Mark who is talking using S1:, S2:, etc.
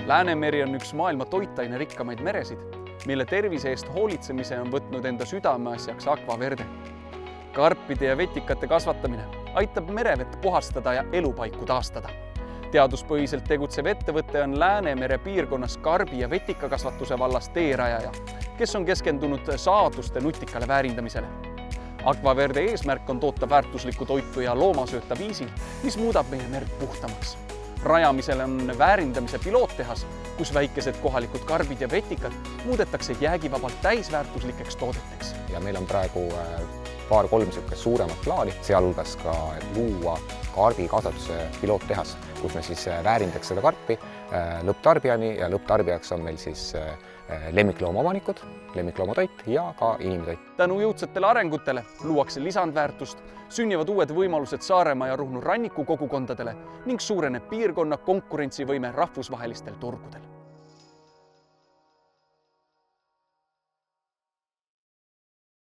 S1: Läänemeri on üks maailma toitaine rikkamaid meresid, mille tervise eest hoolitsemise on võtnud enda südameasjaks Aqua Verde. Karpide ja vetikate kasvatamine aitab merevett puhastada ja elupaiku taastada. Teaduspõhiselt tegutsev ettevõte on Läänemere piirkonnas karbi- ja vetikakasvatuse vallas teerajaja, kes on keskendunud saaduste nutikale väärindamisele. Aqua Verde eesmärk on toota väärtuslikku toitu ja loomasööta viisil, mis muudab meie merd puhtamaks. Rajamisel on väärindamise piloottehas, kus väikesed kohalikud karbid ja vetikad muudetakse jäägivabalt täisväärtuslikeks toodeteks.
S2: Ja meil on praegu paar-kolm suuremat plaani, sealhulgas ka luua karbikasvatuse piloottehas, kus me siis väärindaks seda karpi lõpptarbijani ja lõpptarbijaks on meil siis lemmikloomaomanikud, lemmikloomatoit ja ka inimtoit.
S1: Tänu jõudsetele arengutele luuakse lisandväärtust, sünnivad uued võimalused Saaremaa ja Ruhnu ranniku kogukondadele ning suureneb piirkonna konkurentsivõime rahvusvahelistel turgudel.